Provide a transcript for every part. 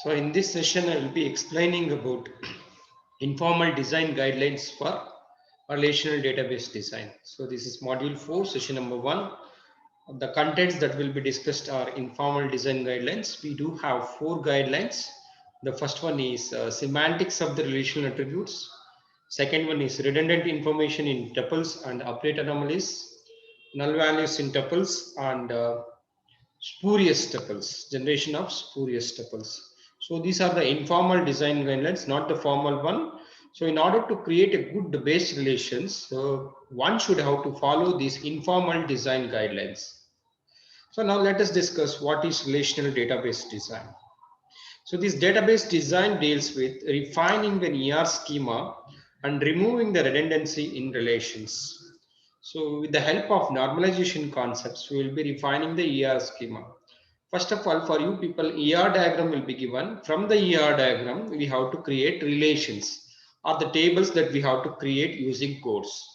So in this session, I will be explaining about informal design guidelines for relational database design. So this is module 4, session number 1. The contents that will be discussed are informal design guidelines. We do have 4 guidelines. The first one is semantics of the relational attributes. Second one is redundant information in tuples and update anomalies, null values in tuples, and spurious tuples, generation of spurious tuples. So these are the informal design guidelines, not the formal one. So in order to create a good base relations, one should have to follow these informal design guidelines. So now let us discuss what is relational database design. So this database design deals with refining an ER schema and removing the redundancy in relations. So with the help of normalization concepts, we will be refining the ER schema. First of all, for you people, ER diagram will be given. From the ER diagram, we have to create relations or the tables that we have to create using codes.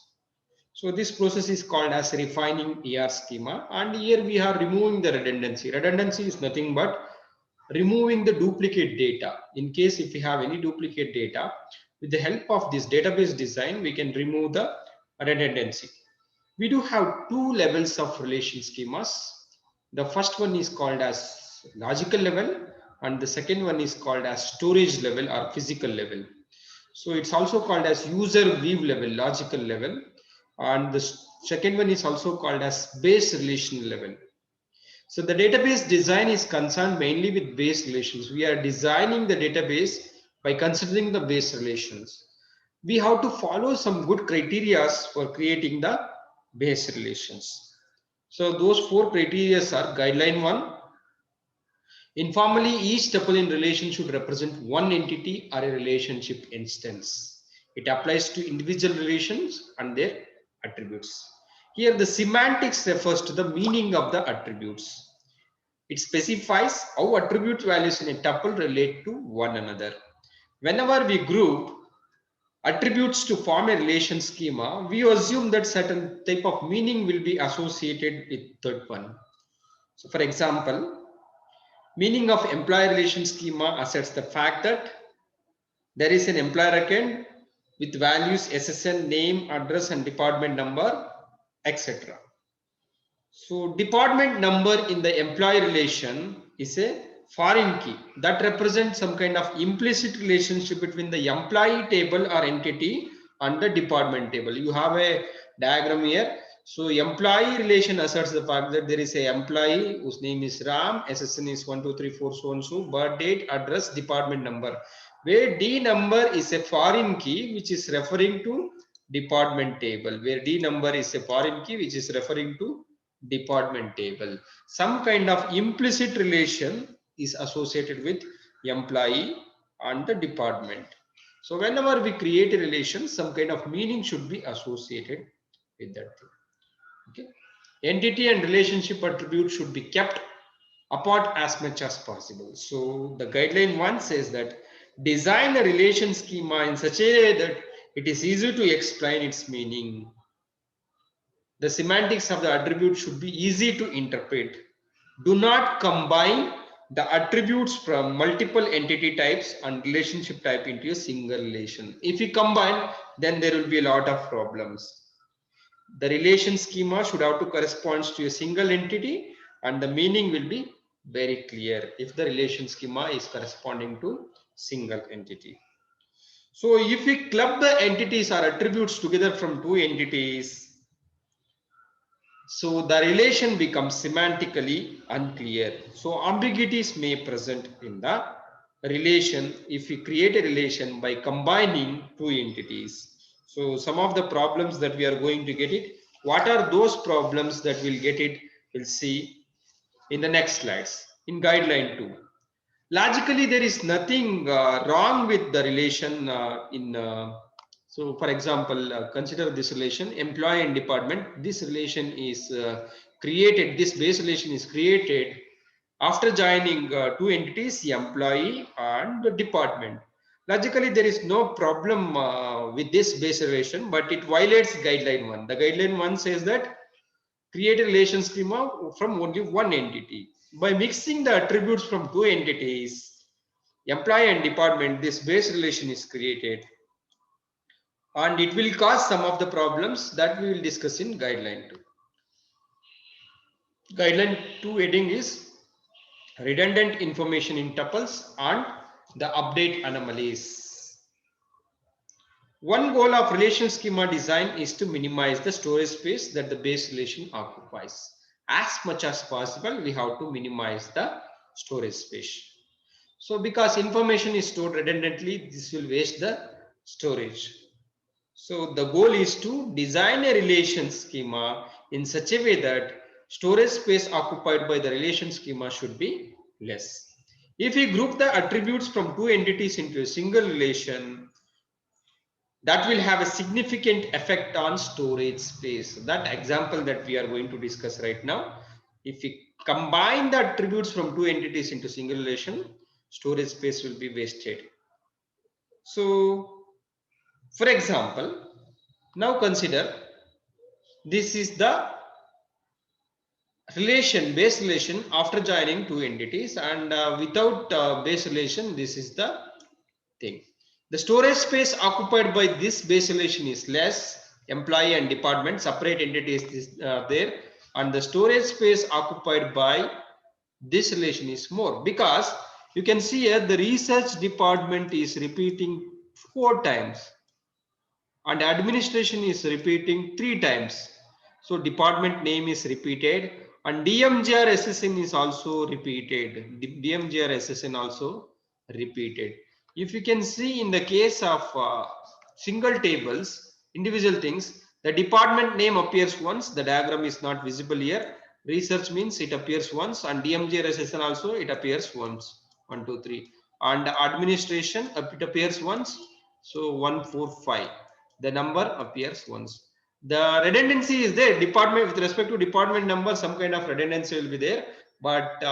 So this process is called as refining ER schema, and here we are removing the redundancy. Redundancy is nothing but removing the duplicate data. In case if we have any duplicate data, with the help of this database design, we can remove the redundancy. We do have 2 levels of relation schemas. The first one is called as logical level, and the second one is called as storage level or physical level. So it's also called as user view level, logical level, and the second one is also called as base relational level. So the database design is concerned mainly with base relations. We are designing the database by considering the base relations. We have to follow some good criteria for creating the base relations. So those 4 criteria are: guideline 1, informally each tuple in relation should represent one entity or a relationship instance. It applies to individual relations and their attributes. Here the semantics refers to the meaning of the attributes. It specifies how attribute values in a tuple relate to one another. Whenever we group attributes to form a relation schema, we assume that certain type of meaning will be associated with that one. So for example, meaning of employee relation schema asserts the fact that there is an employer account with values SSN, name, address, and department number, etc. So department number in the employee relation is a foreign key that represents some kind of implicit relationship between the employee table or entity and the department table. You have a diagram here. So employee relation asserts the fact that there is a employee whose name is Ram, SSN is 1234 so and so, birth date, address, department number, where D number is a foreign key which is referring to department table, where D number is a foreign key which is referring to department table. Some kind of implicit relation is associated with employee and the department. So whenever we create a relation, some kind of meaning should be associated with that thing. Okay. Entity and relationship attributes should be kept apart as much as possible. So the guideline 1 says that design a relation schema in such a way that it is easy to explain its meaning. The semantics of the attribute should be easy to interpret. Do not combine the attributes from multiple entity types and relationship type into a single relation. If you combine, then there will be a lot of problems. The relation schema should have to correspond to a single entity, and the meaning will be very clear if the relation schema is corresponding to single entity. So if we club the entities or attributes together from 2 entities, so the relation becomes semantically unclear. So ambiguities may present in the relation if we create a relation by combining 2 entities. So some of the problems that we are going to get it, what are those problems that we'll get it, we'll see in the next slides. In guideline 2, logically there is nothing wrong with the relation so for example, consider this relation employee and department. This relation is created, this base relation is created after joining 2 entities, employee and the department. Logically there is no problem with this base relation, but it violates guideline 1. The guideline 1 says that create a relation schema from only one entity. By mixing the attributes from 2 entities, employee and department, this base relation is created, and it will cause some of the problems that we will discuss in guideline 2. Guideline 2 heading is redundant information in tuples and the update anomalies. One goal of relation schema design is to minimize the storage space that the base relation occupies. As much as possible, we have to minimize the storage space. So because information is stored redundantly, this will waste the storage. So the goal is to design a relation schema in such a way that storage space occupied by the relation schema should be less. If we group the attributes from two entities into a single relation, that will have a significant effect on storage space. That example that we are going to discuss right now, if we combine the attributes from two entities into single relation, storage space will be wasted. So for example, now consider this is the relation, base relation after joining two entities, and without base relation, this is the thing. The storage space occupied by this base relation is less. Employee and department, separate entities is there, and the storage space occupied by this relation is more, because you can see here the research department is repeating 4 times and administration is repeating 3 times. So department name is repeated and DMGR SSN is also repeated. DMGR SSN also repeated. If you can see in the case of single tables, individual things, the department name appears once, the diagram is not visible here. Research means it appears once, and DMGR SSN also it appears once. 1, 2, 3. And administration, it appears once. So 1, 4, 5. The number appears once. The redundancy is there. Department, with respect to department number, some kind of redundancy will be there. But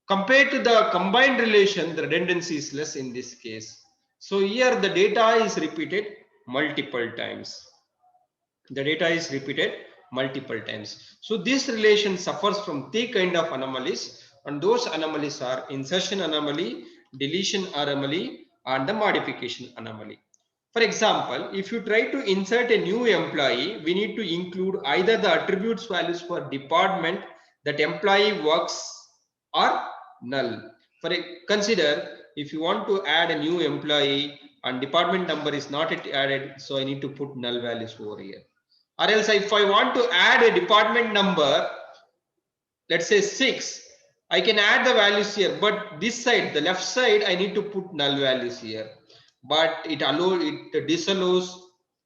compared to the combined relation, the redundancy is less in this case. So here the data is repeated multiple times. The data is repeated multiple times. So this relation suffers from 3 kind of anomalies, and those anomalies are insertion anomaly, deletion anomaly, and the modification anomaly. For example, if you try to insert a new employee, we need to include either the attributes values for department that employee works or null. Consider if you want to add a new employee and department number is not yet added, so I need to put null values over here. Or else if I want to add a department number, let's say 6, I can add the values here, but this side, the left side, I need to put null values here. But it disallows,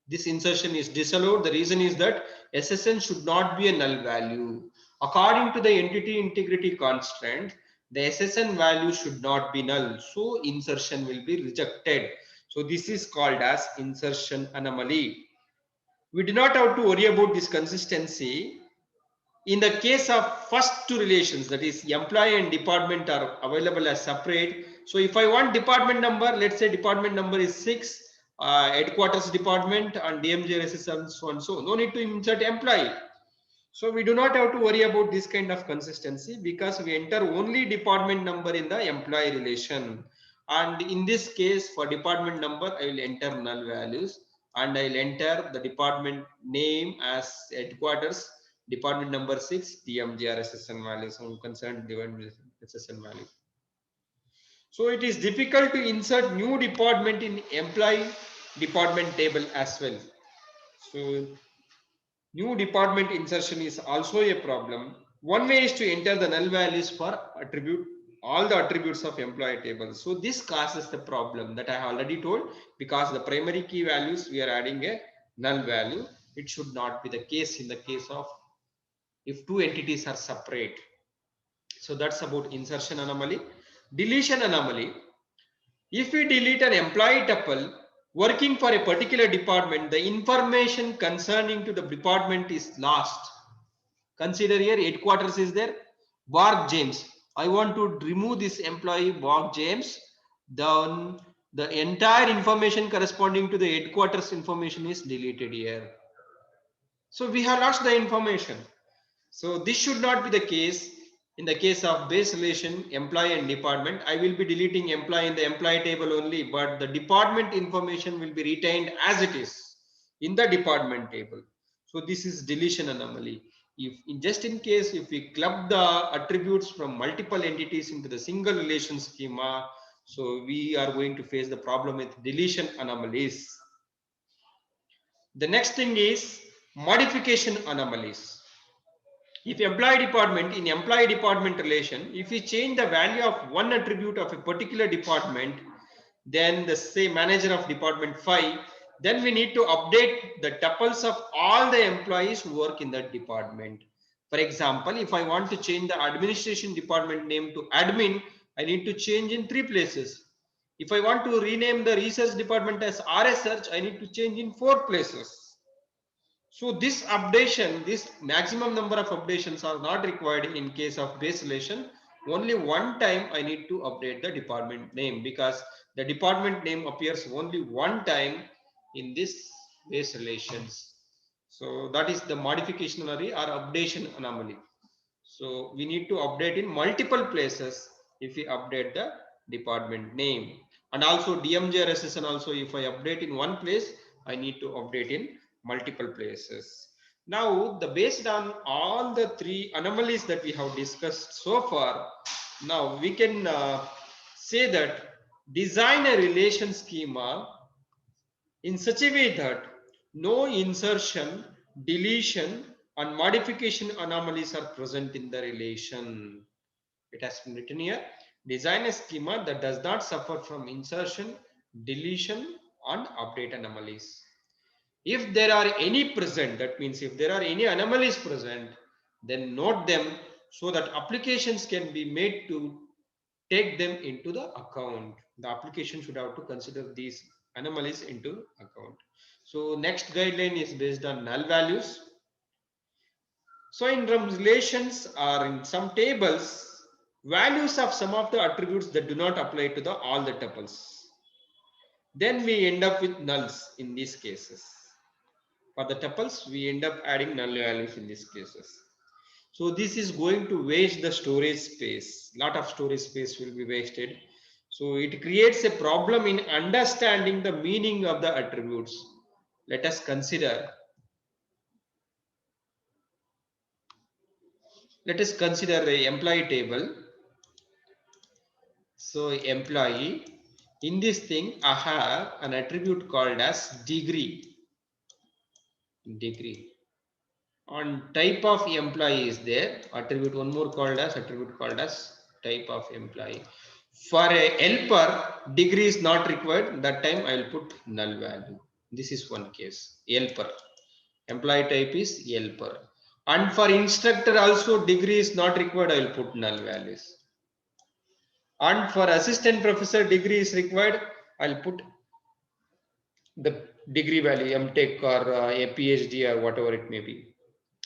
this insertion is disallowed. The reason is that SSN should not be a null value. According to the entity integrity constraint, the SSN value should not be null. So insertion will be rejected. So this is called as insertion anomaly. We do not have to worry about this consistency. In the case of first two relations, that is employee and department are available as separate. So if I want department number, let's say department number is 6, headquarters department and DMGRS is so and so. No need to insert employee. So we do not have to worry about this kind of consistency because we enter only department number in the employee relation. And in this case, for department number, I will enter null values and I will enter the department name as headquarters, department number 6, DMGR SSN values. I'm concerned with SSN value. So it is difficult to insert new department in employee department table as well. So new department insertion is also a problem. One way is to enter the null values for attribute, all the attributes of employee table. So this causes the problem that I already told, because the primary key values we are adding a null value. It should not be the case in the case of if two entities are separate. So that's about insertion anomaly. Deletion anomaly. If we delete an employee tuple working for a particular department, the information concerning to the department is lost. Consider here headquarters is there, Borg James. I want to remove this employee Borg James. Then the entire information corresponding to the headquarters information is deleted here. So we have lost the information. So this should not be the case. In the case of base relation, employee and department, I will be deleting employee in the employee table only, but the department information will be retained as it is in the department table. So this is deletion anomaly. If in just in case, if we club the attributes from multiple entities into the single relation schema, so we are going to face the problem with deletion anomalies. The next thing is modification anomalies. If employee department, in employee department relation, if we change the value of one attribute of a particular department, then the say manager of department 5, then we need to update the tuples of all the employees who work in that department. For example, if I want to change the administration department name to admin, I need to change in 3 places. If I want to rename the research department as RS search, I need to change in 4 places. So this updation, this maximum number of updations are not required in case of base relation. Only one time I need to update the department name, because the department name appears only one time in this base relations. So that is the modification anomaly or updation anomaly. So we need to update in multiple places if we update the department name. And also DMJ resistion also, if I update in one place, I need to update in multiple places. Now, based on all the 3 anomalies that we have discussed so far, now we can say that design a relation schema in such a way that no insertion, deletion, and modification anomalies are present in the relation. It has been written here. Design a schema that does not suffer from insertion, deletion, and update anomalies. If there are any present, that means if there are any anomalies present, then note them so that applications can be made to take them into the account. The application should have to consider these anomalies into account. So next guideline is based on null values. So in relations or in some tables, values of some of the attributes that do not apply to all the tuples. Then we end up with nulls in these cases. For the tuples, we end up adding null values in these cases. So this is going to waste the storage space. Lot of storage space will be wasted. So it creates a problem in understanding the meaning of the attributes. Let us consider. Let us consider the employee table. So employee, in this thing, I have an attribute called as degree. Degree. On type of employee is there. Attribute one more called as type of employee. For a helper, degree is not required. That time I will put null value. This is one case. Helper. Employee type is helper. And for instructor also, degree is not required. I will put null values. And for assistant professor, degree is required. I'll put the degree value, MTech or a PhD or whatever it may be.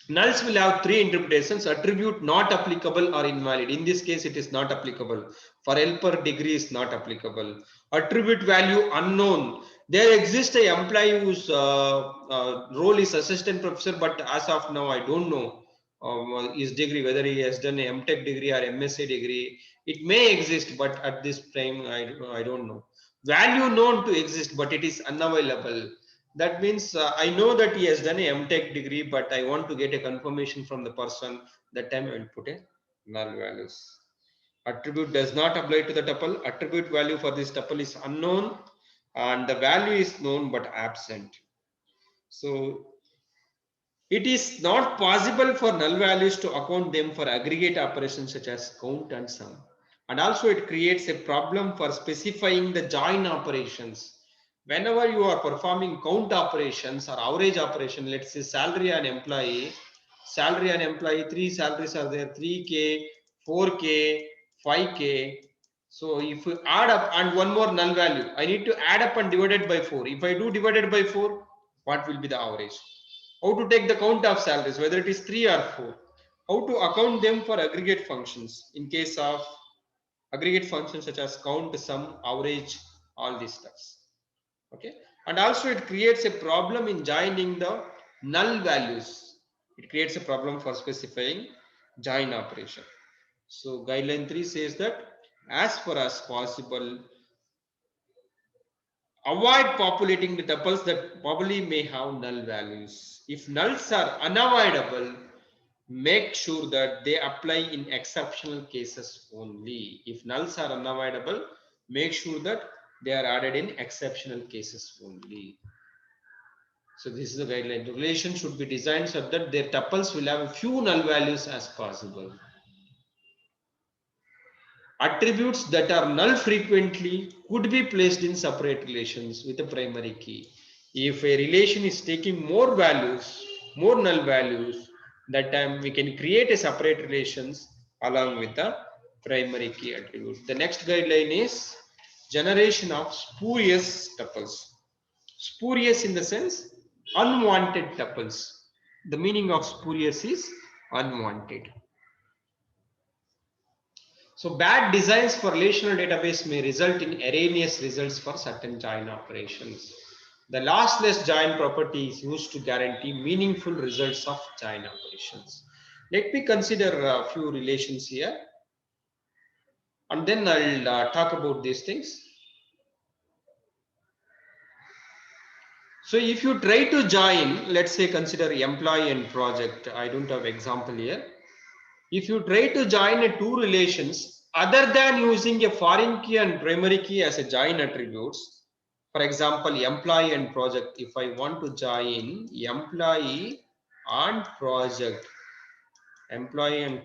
Nulls will have 3 interpretations: attribute not applicable or invalid. In this case, it is not applicable. For helper, degree is not applicable. Attribute value unknown. There exists a employee whose role is assistant professor, but as of now, I don't know his degree, whether he has done a MTech degree or MSc degree. It may exist, but at this time, I don't know. Value known to exist, but it is unavailable. That means I know that he has done a MTech degree, but I want to get a confirmation from the person. That time I will put a null values. Attribute does not apply to the tuple. Attribute value for this tuple is unknown, and the value is known but absent. So it is not possible for null values to account them for aggregate operations such as count and sum. And also it creates a problem for specifying the join operations. Whenever you are performing count operations or average operation, let's say salary and employee, 3 salaries are there, 3K, 4K, 5K. So if you add up and one more null value, I need to add up and divide it by 4. If I do divided by 4, what will be the average? How to take the count of salaries, whether it is 3 or 4. How to account them for aggregate functions in case of aggregate functions such as count, sum, average, all these stuffs. Okay. And also it creates a problem in joining the null values. It creates a problem for specifying join operation. So guideline 3 says that as far as possible, avoid populating the tuples that probably may have null values. If nulls are unavoidable, make sure that they apply in exceptional cases only. If nulls are unavoidable, make sure that they are added in exceptional cases only. So this is the guideline. The relation should be designed so that their tuples will have a few null values as possible. Attributes that are null frequently could be placed in separate relations with a primary key. If a relation is taking more values, more null values, that time we can create a separate relations along with the primary key attribute. The next guideline is generation of spurious tuples. Spurious in the sense unwanted tuples. The meaning of spurious is unwanted. So bad designs for relational database may result in erroneous results for certain join operations. The lossless join property is used to guarantee meaningful results of join operations. Let me consider a few relations here, and then I'll talk about these things. So if you try to join, let's say consider employee and project. I don't have example here. If you try to join two relations other than using a foreign key and primary key as a join attributes, for example, employee and project, if I want to join employee and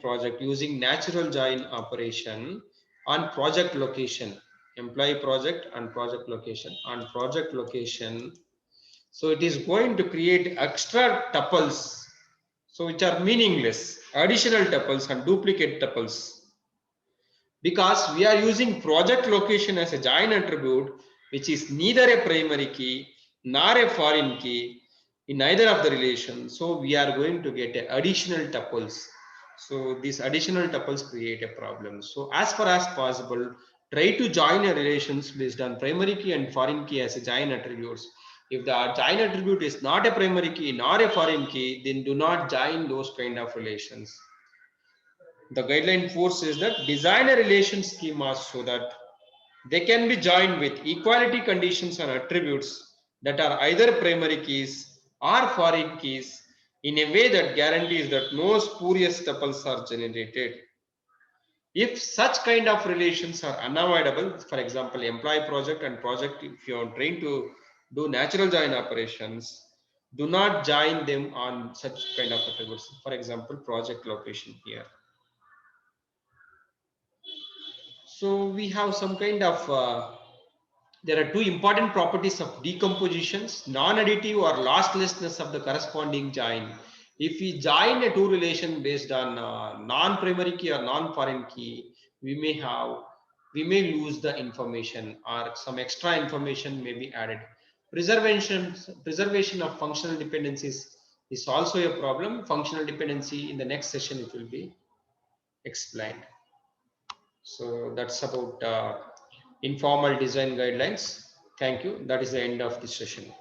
project using natural join operation on project location, employee project and project location, on project location, so it is going to create extra tuples, so which are meaningless, additional tuples and duplicate tuples, because we are using project location as a join attribute, which is neither a primary key nor a foreign key in either of the relations. So we are going to get additional tuples. So these additional tuples create a problem. So as far as possible, try to join a relations based on primary key and foreign key as a join attributes. If the join attribute is not a primary key nor a foreign key, then do not join those kind of relations. The guideline 4 says that design a relation schema so that they can be joined with equality conditions and attributes that are either primary keys or foreign keys in a way that guarantees that no spurious tuples are generated. If such kind of relations are unavoidable, for example, employee project and project, if you are trying to do natural join operations, do not join them on such kind of attributes. For example, project location here. So we have some kind of, there are two important properties of decompositions, non-additive or losslessness of the corresponding join. If we join a two relation based on non-primary key or non-foreign key, we may lose the information or some extra information may be added. Preservation of functional dependencies is also a problem. Functional dependency in the next session it will be explained. So that's about informal design guidelines. Thank you. That is the end of this session.